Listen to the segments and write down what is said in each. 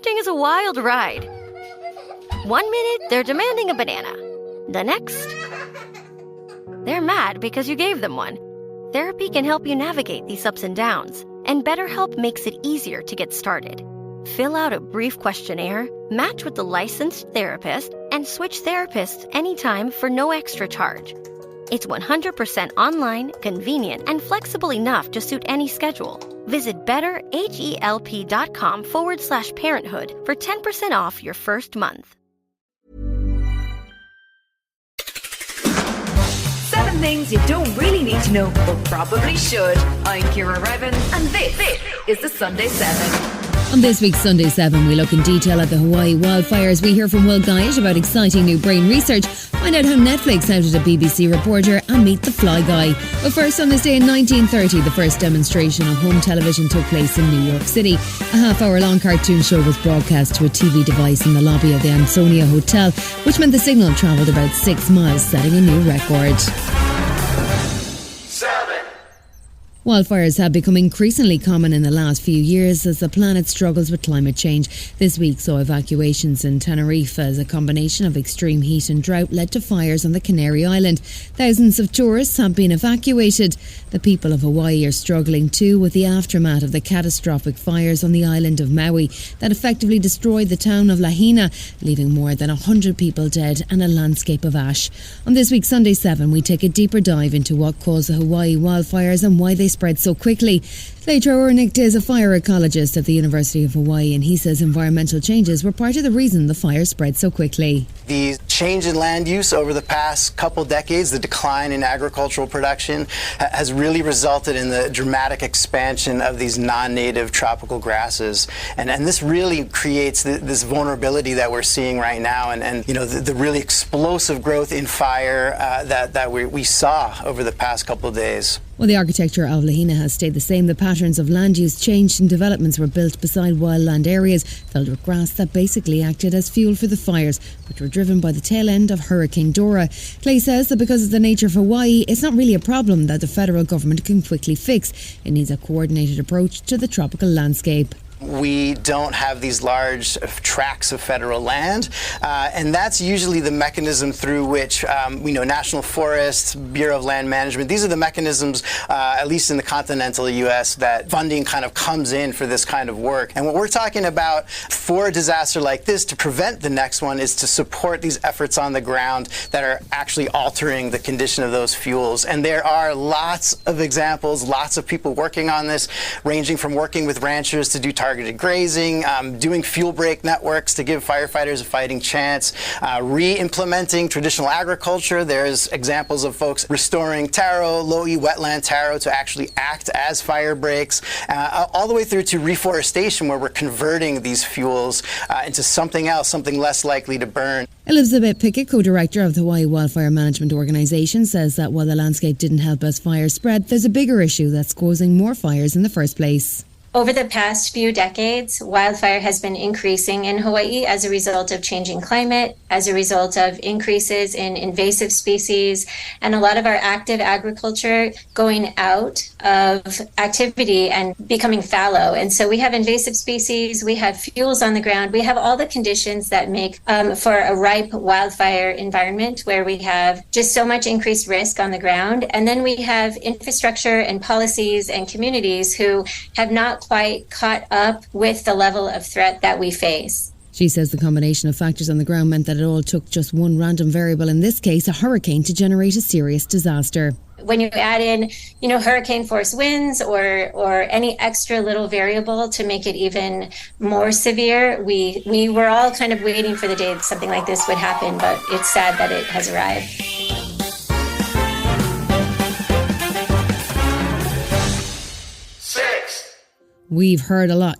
parenting is a wild ride. 1 minute, they're demanding a banana. The next, they're mad because you gave them one. Therapy can help you navigate these ups and downs, and BetterHelp makes it easier to get started. Fill out a brief questionnaire, match with the licensed therapist, and switch therapists anytime for no extra charge. It's 100% online, convenient, and flexible enough to suit any schedule. Visit betterhelp.com/parenthood for 10% off your first month. 7 things you don't really need to know, but probably should. I'm Ciara Revin, and this is the Sunday 7. On this week's Sunday 7, we look in detail at the Hawaii wildfires. We hear from Will Guyatt about exciting new brain research, find out how Netflix outed a BBC reporter, and meet the Fly Guy. But first, on this day in 1930, the first demonstration of home television took place in New York City. A half-hour-long cartoon show was broadcast to a TV device in the lobby of the Ansonia Hotel, which meant the signal travelled about 6 miles, setting a new record. Wildfires have become increasingly common in the last few years as the planet struggles with climate change. This week saw evacuations in Tenerife as a combination of extreme heat and drought led to fires on the Canary Island. Thousands of tourists have been evacuated. The people of Hawaii are struggling too with the aftermath of the catastrophic fires on the island of Maui that effectively destroyed the town of Lahaina, leaving more than 100 people dead and a landscape of ash. On this week's Sunday 7, we take a deeper dive into what caused the Hawaii wildfires and why they spread so quickly. Trauernicht is a fire ecologist at the University of Hawaii, and he says environmental changes were part of the reason the fire spread so quickly. The change in land use over the past couple decades, the decline in agricultural production, has really resulted in the dramatic expansion of these non-native tropical grasses. And this really creates this vulnerability that we're seeing right now, and you know, the really explosive growth in fire that we saw over the past couple of days. Well, the architecture of Lahaina has stayed the same. The patterns of land use changed and developments were built beside wildland areas filled with grass that basically acted as fuel for the fires, which were driven by the tail end of Hurricane Dora. Clay says that because of the nature of Hawaii, it's not really a problem that the federal government can quickly fix. It needs a coordinated approach to the tropical landscape. We don't have these large tracts of federal land, and that's usually the mechanism through which, National Forests, Bureau of Land Management, these are the mechanisms, at least in the continental U.S., that funding kind of comes in for this kind of work. And what we're talking about for a disaster like this, to prevent the next one, is to support these efforts on the ground that are actually altering the condition of those fuels. And there are lots of examples, lots of people working on this, ranging from working with ranchers to do targeted grazing, doing fuel break networks to give firefighters a fighting chance, re-implementing traditional agriculture. There's examples of folks restoring taro, low-E wetland taro to actually act as fire breaks, all the way through to reforestation, where we're converting these fuels into something else, something less likely to burn. Elizabeth Pickett, co-director of the Hawaii Wildfire Management Organisation, says that while the landscape didn't help as fires spread, there's a bigger issue that's causing more fires in the first place. Over the past few decades, wildfire has been increasing in Hawaii as a result of changing climate, as a result of increases in invasive species, and a lot of our active agriculture going out of activity and becoming fallow. And so we have invasive species, we have fuels on the ground, we have all the conditions that make for a ripe wildfire environment where we have just so much increased risk on the ground. And then we have infrastructure and policies and communities who have not quite caught up with the level of threat that we face. She says the combination of factors on the ground meant that it all took just one random variable, in this case a hurricane, to generate a serious disaster. When you add in, hurricane force winds or any extra little variable to make it even more severe, we were all kind of waiting for the day that something like this would happen, but it's sad that it has arrived. We've heard a lot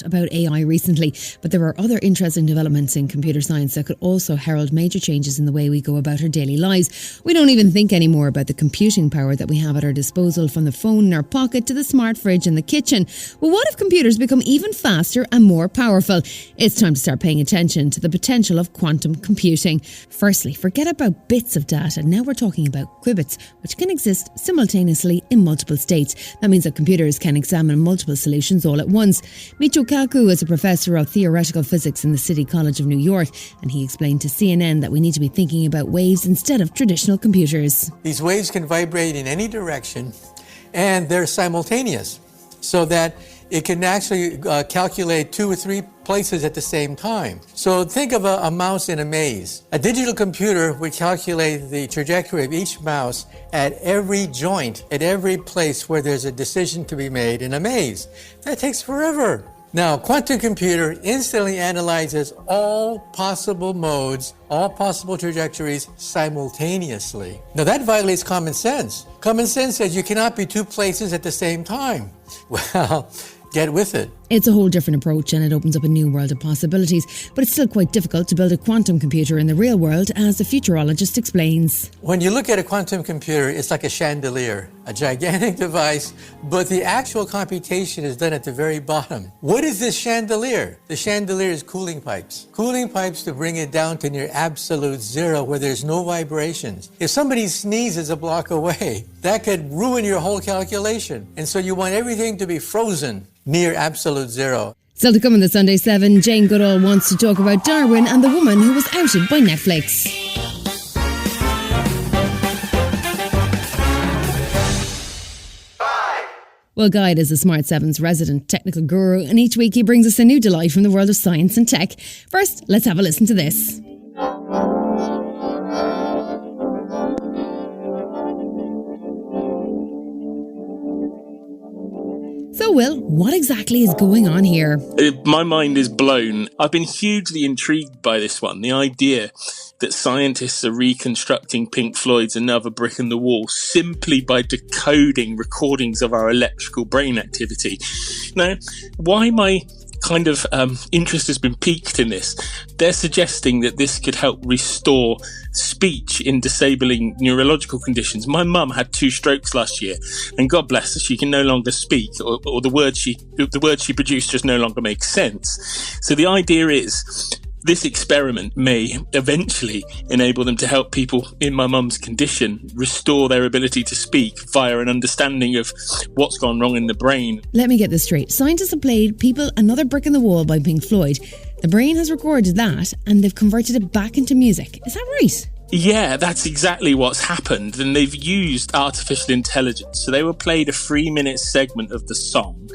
about AI recently, but there are other interesting developments in computer science that could also herald major changes in the way we go about our daily lives. We don't even think anymore about the computing power that we have at our disposal, from the phone in our pocket to the smart fridge in the kitchen. Well, what if computers become even faster and more powerful? It's time to start paying attention to the potential of quantum computing. Firstly, forget about bits of data. Now we're talking about qubits, which can exist simultaneously in multiple states. That means that computers can examine examine multiple solutions all at once. Michio Kaku is a professor of theoretical physics in the City College of New York, and he explained to CNN that we need to be thinking about waves instead of traditional computers. These waves can vibrate in any direction, and they're simultaneous, so that it can actually calculate 2 or 3 places at the same time. So think of a mouse in a maze. A digital computer would calculate the trajectory of each mouse at every joint, at every place where there's a decision to be made in a maze. That takes forever. Now, quantum computer instantly analyzes all possible modes, all possible trajectories simultaneously. Now, that violates common sense. Common sense says you cannot be 2 places at the same time. Well, get with it. It's a whole different approach, and it opens up a new world of possibilities, but it's still quite difficult to build a quantum computer in the real world, as the futurologist explains. When you look at a quantum computer, it's like a chandelier, a gigantic device, but the actual computation is done at the very bottom. What is this chandelier? The chandelier is cooling pipes. Cooling pipes to bring it down to near absolute zero where there's no vibrations. If somebody sneezes a block away, that could ruin your whole calculation. And so you want everything to be frozen near absolute zero. Still to come in the Sunday 7, Jane Goodall wants to talk about Darwin and the woman who was outed by Netflix. Well, Guyatt is the Smart 7's resident technical guru, and each week he brings us a new delight from the world of science and tech. First, let's have a listen to this. So, Will, what exactly is going on here? My mind is blown. I've been hugely intrigued by this one. The idea that scientists are reconstructing Pink Floyd's Another Brick in the Wall simply by decoding recordings of our electrical brain activity. Now, why my kind of interest has been piqued in this, they're suggesting that this could help restore speech in disabling neurological conditions. My mum had 2 strokes last year, and God bless her, she can no longer speak, or the words she produced just no longer make sense. So the idea is this experiment may eventually enable them to help people in my mum's condition restore their ability to speak via an understanding of what's gone wrong in the brain. Let me get this straight. Scientists have played People Another Brick in the Wall by Pink Floyd. The brain has recorded that and they've converted it back into music. Is that right? Yeah, that's exactly what's happened, and they've used artificial intelligence. So they were played a 3-minute segment of the song.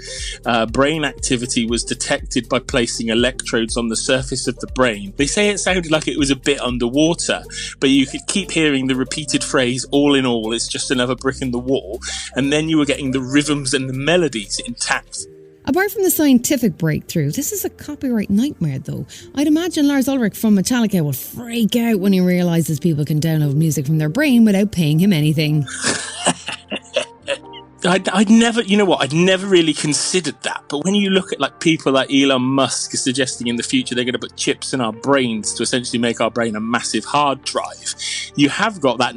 Brain activity was detected by placing electrodes on the surface of the brain. They say it sounded like it was a bit underwater, but you could keep hearing the repeated phrase, all in all, it's just another brick in the wall, and then you were getting the rhythms and the melodies intact. Apart from the scientific breakthrough, this is a copyright nightmare though. I'd imagine Lars Ulrich from Metallica will freak out when he realises people can download music from their brain without paying him anything. I'd never really considered that. But when you look at like people like Elon Musk is suggesting in the future they're going to put chips in our brains to essentially make our brain a massive hard drive, you have got that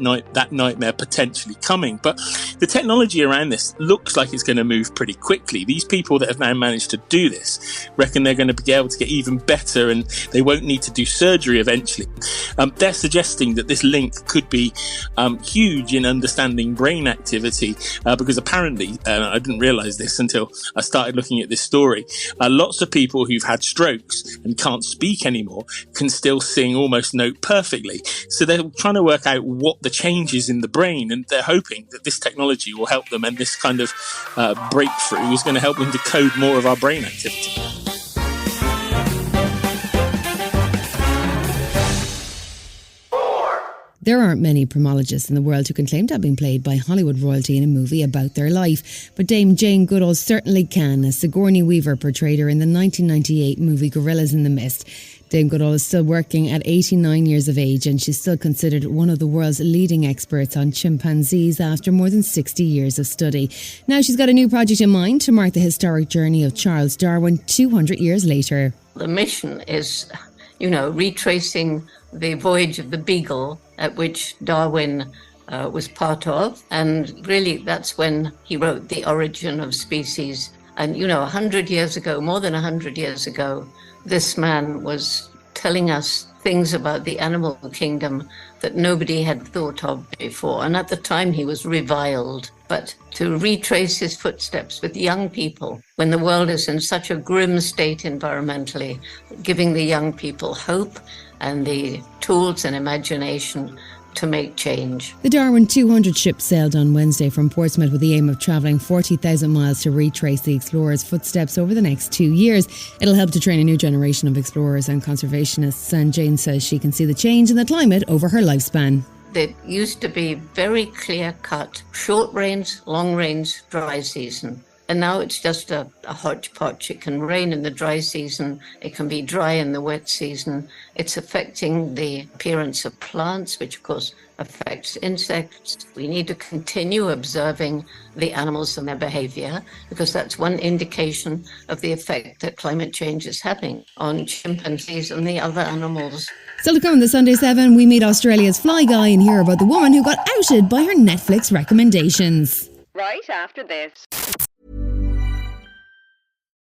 nightmare potentially coming. But the technology around this looks like it's going to move pretty quickly. These people that have now managed to do this reckon they're going to be able to get even better, and they won't need to do surgery eventually. They're suggesting that this link could be huge in understanding brain activity because apparently, I didn't realise this until I started looking at this story, lots of people who've had strokes and can't speak anymore can still sing almost note perfectly. So they're trying to work out what the change is in the brain, and they're hoping that this technology will help them, and this kind of breakthrough is going to help them decode more of our brain activity. There aren't many primologists in the world who can claim to have been played by Hollywood royalty in a movie about their life, but Dame Jane Goodall certainly can, as Sigourney Weaver portrayed her in the 1998 movie Gorillas in the Mist. Dame Goodall is still working at 89 years of age, and she's still considered one of the world's leading experts on chimpanzees after more than 60 years of study. Now she's got a new project in mind to mark the historic journey of Charles Darwin 200 years later. The mission is, retracing the voyage of the Beagle, at which Darwin was part of. And really, that's when he wrote The Origin of Species. And, 100 years ago, more than 100 years ago, this man was telling us things about the animal kingdom that nobody had thought of before. And at the time, he was reviled. But to retrace his footsteps with young people when the world is in such a grim state environmentally, giving the young people hope and the tools and imagination to make change. The Darwin 200 ship sailed on Wednesday from Portsmouth with the aim of travelling 40,000 miles to retrace the explorers' footsteps over the next 2 years. It'll help to train a new generation of explorers and conservationists, and Jane says she can see the change in the climate over her lifespan. There used to be very clear-cut, short rains, long rains, dry season. And now it's just a hodgepodge. It can rain in the dry season. It can be dry in the wet season. It's affecting the appearance of plants, which of course affects insects. We need to continue observing the animals and their behavior, because that's one indication of the effect that climate change is having on chimpanzees and the other animals. Still to come on the Sunday 7, we meet Australia's fly guy and hear about the woman who got outed by her Netflix recommendations. Right after this.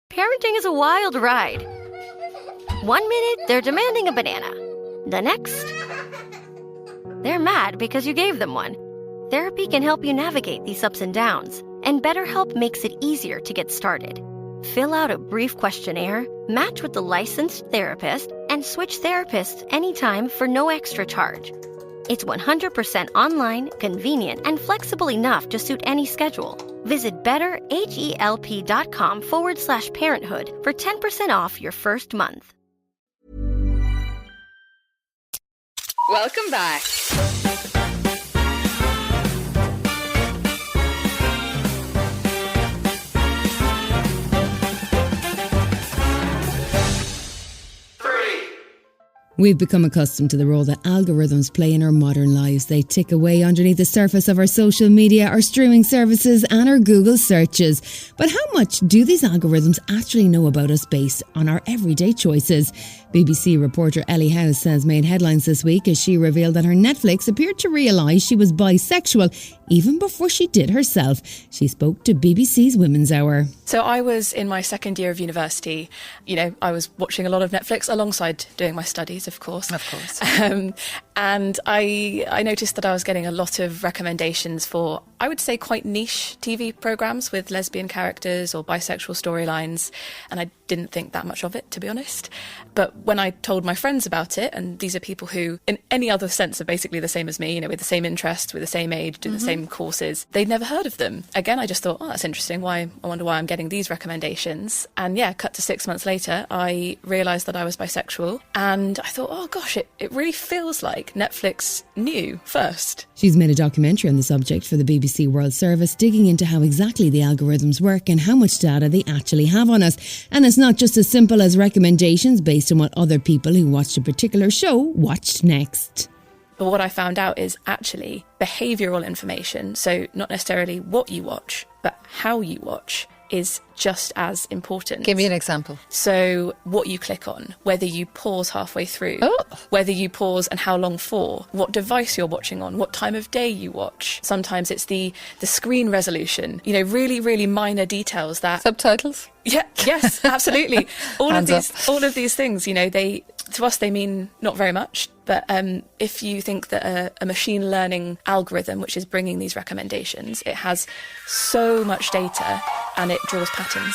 Parenting is a wild ride. 1 minute, they're demanding a banana. The next, they're mad because you gave them one. Therapy can help you navigate these ups and downs, and BetterHelp makes it easier to get started. Fill out a brief questionnaire, match with the licensed therapist, and switch therapists anytime for no extra charge. It's 100% online, convenient, and flexible enough to suit any schedule. Visit betterhelp.com/parenthood for 10% off your first month. Welcome back. We've become accustomed to the role that algorithms play in our modern lives. They tick away underneath the surface of our social media, our streaming services and our Google searches. But how much do these algorithms actually know about us based on our everyday choices? BBC reporter Ellie has made headlines this week as she revealed that her Netflix appeared to realise she was bisexual even before she did herself. She spoke to BBC's Women's Hour. So I was in my second year of university. I was watching a lot of Netflix alongside doing my studies, of course. Of course. And I noticed that I was getting a lot of recommendations for, I would say, quite niche TV programmes with lesbian characters or bisexual storylines. And I didn't think that much of it, to be honest. But when I told my friends about it, and these are people who, in any other sense, are basically the same as me, with the same interests, with the same age, do the same courses, they'd never heard of them. Again, I just thought, oh, that's interesting. I wonder why I'm getting these recommendations. And yeah, cut to 6 months later, I realised that I was bisexual. And I thought, oh gosh, it really feels like Netflix knew first. She's made a documentary on the subject for the BBC World Service, digging into how exactly the algorithms work and how much data they actually have on us. And it's not just as simple as recommendations based on what other people who watched a particular show watched next. But what I found out is actually behavioural information, so not necessarily what you watch, but how you watch, is just as important. Give me an example. So what you click on, whether you pause halfway through, whether you pause and how long for, what device you're watching on, what time of day you watch. Sometimes it's the screen resolution, really, really minor details that... Subtitles? Yeah, yes, absolutely. All of these things, they to us they mean not very much. But if you think that a machine learning algorithm, which is bringing these recommendations, it has so much data and it draws patterns.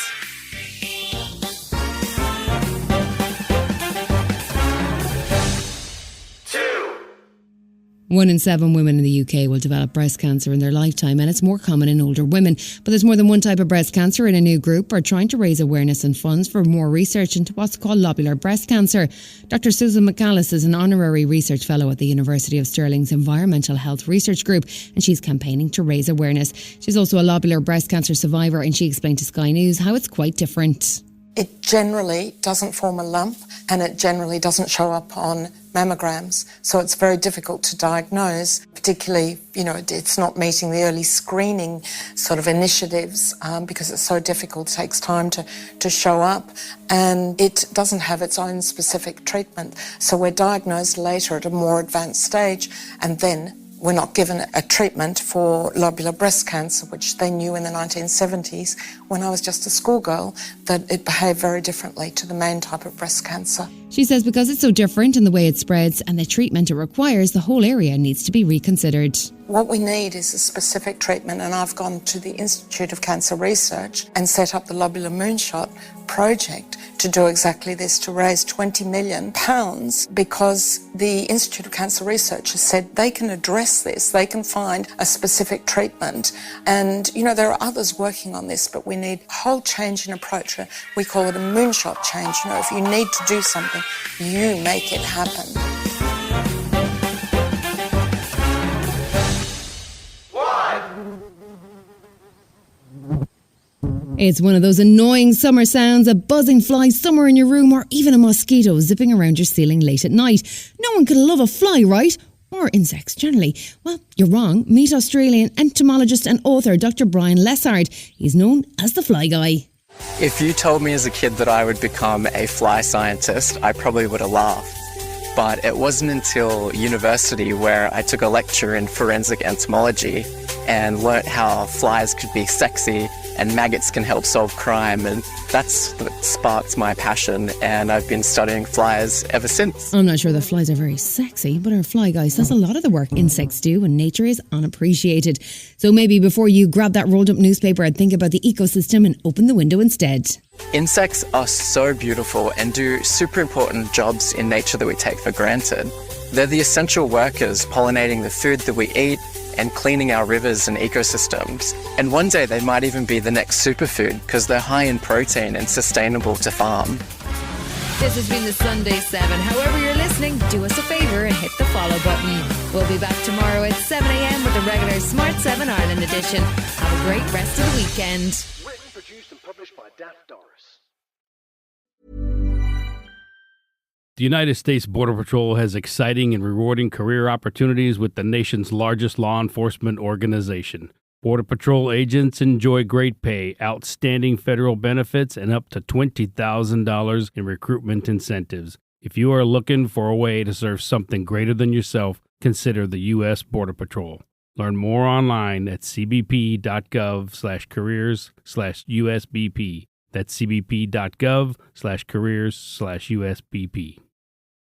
1 in 7 women in the UK will develop breast cancer in their lifetime, and it's more common in older women. But there's more than one type of breast cancer, and a new group are trying to raise awareness and funds for more research into what's called lobular breast cancer. Dr. Susan Michaelis is an honorary research fellow at the University of Stirling's Environmental Health Research Group, and she's campaigning to raise awareness. She's also a lobular breast cancer survivor, and she explained to Sky News how it's quite different. It generally doesn't form a lump, and it generally doesn't show up on mammograms. So it's very difficult to diagnose, particularly, it's not meeting the early screening sort of initiatives because it's so difficult, it takes time to show up, and it doesn't have its own specific treatment. So we're diagnosed later at a more advanced stage, and then we're not given a treatment for lobular breast cancer, which they knew in the 1970s, when I was just a schoolgirl, that it behaved very differently to the main type of breast cancer. She says because it's so different in the way it spreads and the treatment it requires, the whole area needs to be reconsidered. What we need is a specific treatment, and I've gone to the Institute of Cancer Research and set up the Lobular Moonshot project to do exactly this, to raise £20 million, because the Institute of Cancer Research has said they can address this, they can find a specific treatment. And, you know, there are others working on this, but we need a whole change in approach. We call it a moonshot change. You know, if you need to do something, you make it happen. It's one of those annoying summer sounds, a buzzing fly somewhere in your room, or even a mosquito zipping around your ceiling late at night. No one could love a fly, right? Or insects generally. Well, you're wrong. Meet Australian entomologist and author Dr. Bryan Lessard. He's known as the fly guy. If you told me as a kid that I would become a fly scientist, I probably would have laughed. But it wasn't until university where I took a lecture in forensic entomology and learnt how flies could be sexy and maggots can help solve crime, and that's what sparked my passion, and I've been studying flies ever since. I'm not sure that flies are very sexy, but our fly guy says a lot of the work insects do and nature is unappreciated. So maybe before you grab that rolled up newspaper, I'd think about the ecosystem and open the window instead. Insects are so beautiful and do super important jobs in nature that we take for granted. They're the essential workers pollinating the food that we eat and cleaning our rivers and ecosystems. And one day they might even be the next superfood because they're high in protein and sustainable to farm. This has been the Sunday 7. However you're listening, do us a favour and hit the follow button. We'll be back tomorrow at 7 a.m. with the regular Smart 7 Ireland edition. Have a great rest of the weekend. Written, produced and published by Daft Doris. The United States Border Patrol has exciting and rewarding career opportunities with the nation's largest law enforcement organization. Border Patrol agents enjoy great pay, outstanding federal benefits, and up to $20,000 in recruitment incentives. If you are looking for a way to serve something greater than yourself, consider the U.S. Border Patrol. Learn more online at cbp.gov/careers/USBP. That's cbp.gov/careers/USBP.